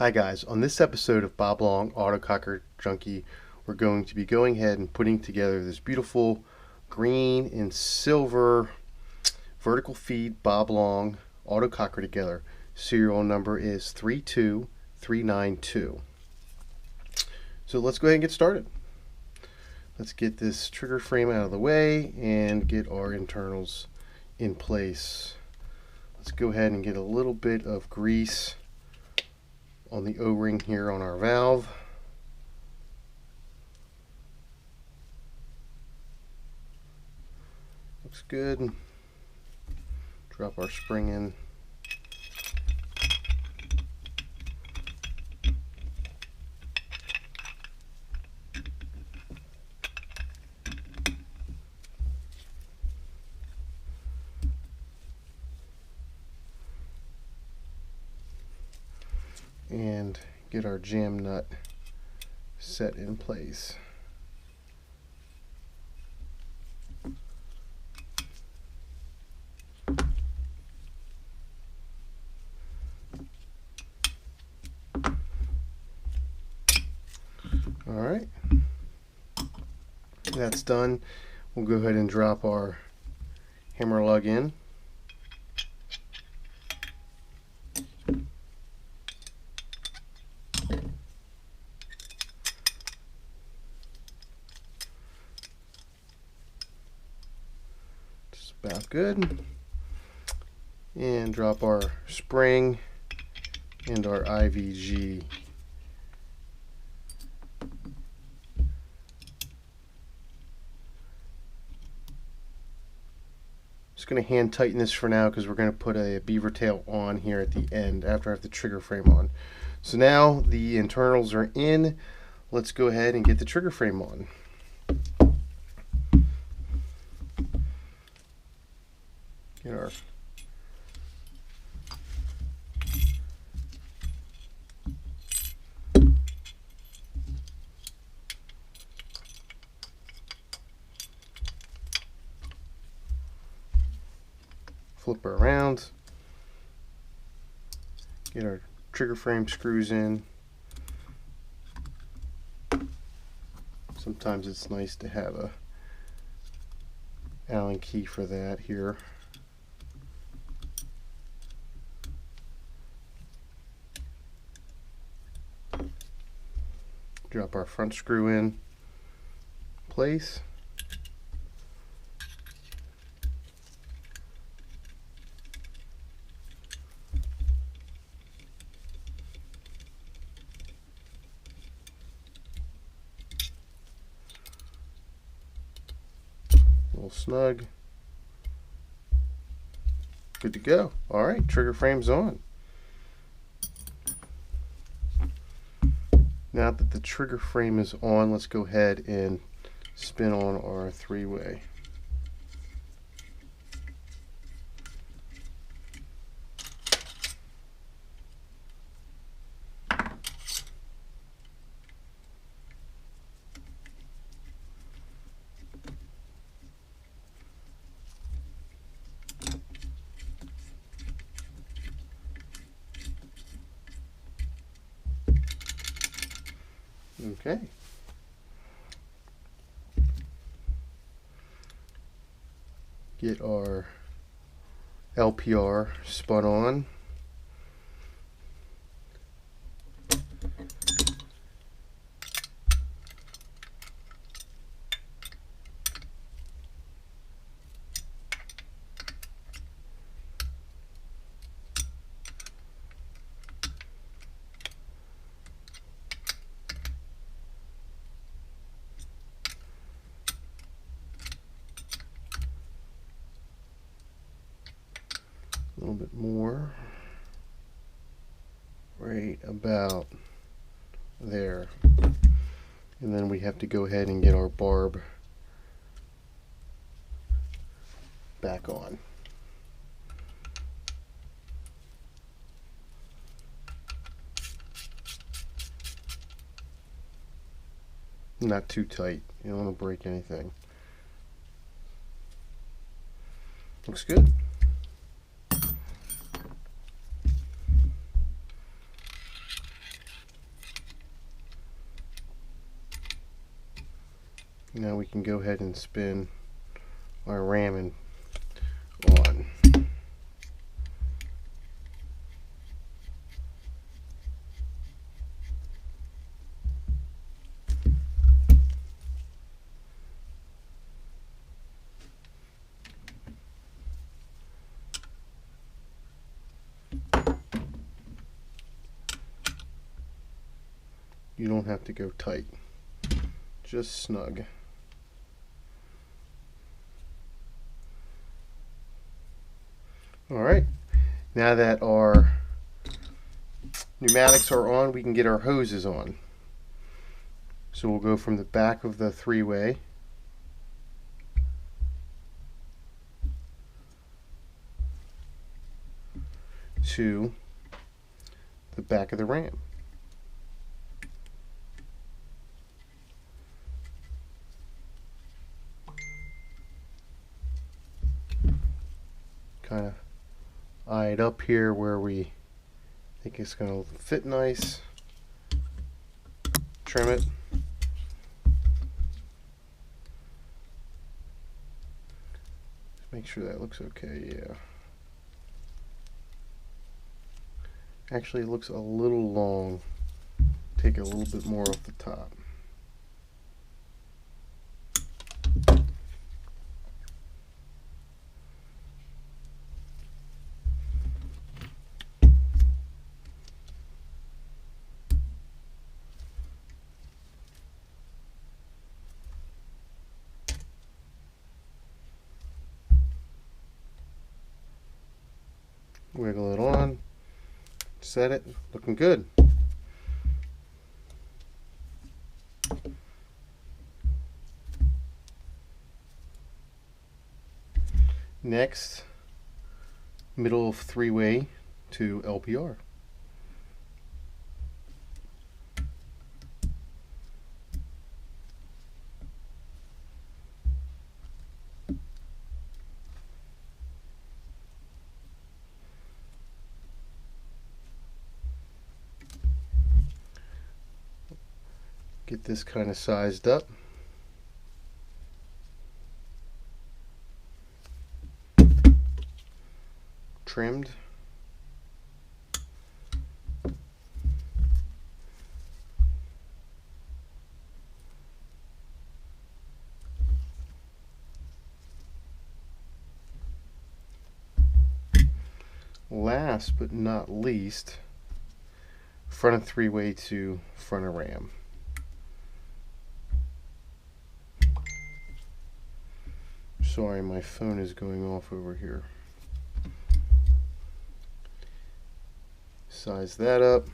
Hi guys, on this episode of Bob Long Autococker Junkie, we're going to be going ahead and putting together this beautiful green and silver vertical feed Bob Long Autococker together. Serial number is 32392. So let's go ahead and get started. Let's get this trigger frame out of the way and get our internals in place. Let's go ahead and get a little bit of grease on the O-ring here on our valve. Looks good. Drop our spring in. And get our jam nut set in place. Alright, that's done. We'll go ahead and drop our hammer lug in. Just about good. And drop our spring and our IVG. Just going to hand tighten this for now because we're going to put a beaver tail on here at the end after I have the trigger frame on. So now the internals are in. Let's go ahead and get the trigger frame on. Get our flip her around, get our trigger frame screws in. Sometimes it's nice to have a Allen key for that here. Drop our front screw in place. A little snug. Good to go. Alright, trigger frame's on. Now that the trigger frame is on, let's go ahead and spin on our three-way. Okay. Get our LPR spun on. A little bit more, right about there. And then we have to go ahead and get our barb back on. Not too tight, you don't want to break anything. Looks good. Now we can go ahead and spin our ram on. You don't have to go tight, just snug. Alright, now that our pneumatics are on, we can get our hoses on. So we'll go from the back of the three-way to the back of the ram. Kind of eye it up here where we think it's going to fit nice. Trim it. Make sure that looks okay, yeah. Actually, it looks a little long. Take a little bit more off the top. Wiggle it on, set it, looking good. Next, middle of three-way to LPR. Get this kind of sized up. Trimmed. Last but not least, front of three-way to front of ram. Sorry, my phone is going off over here. Size that up.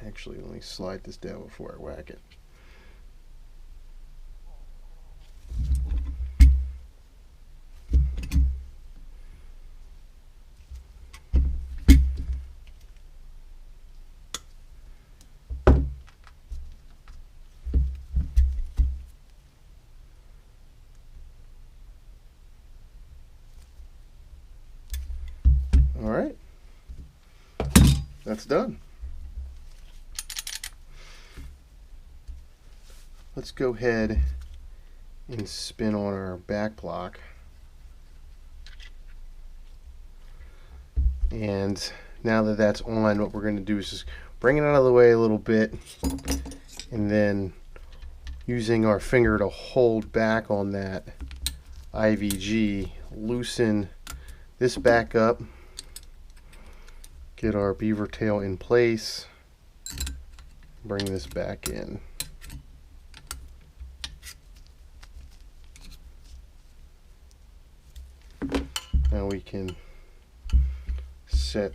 Actually, let me slide this down before I whack it. All right, that's done. Let's go ahead and spin on our back block. And now that that's on, what we're going to do is just bring it out of the way a little bit, and then using our finger to hold back on that IVG, loosen this back up, get our beaver tail in place, bring this back in. Now we can set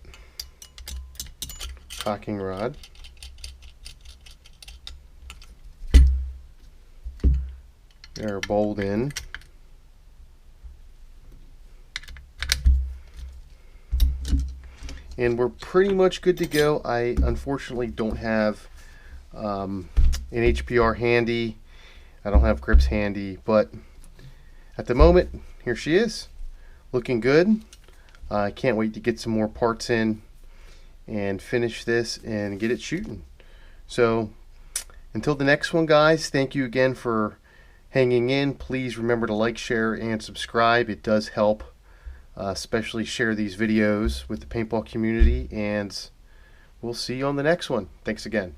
cocking rod. Get our bolt in. And we're pretty much good to go. I unfortunately don't have an HPR handy. I don't have grips handy, but at the moment, here she is, looking good. I can't wait to get some more parts in and finish this and get it shooting. So Until the next one, guys, thank you again for hanging in. Please remember to like, share, and subscribe. It does help, especially share these videos with the paintball community, and we'll see you on the next one. Thanks again.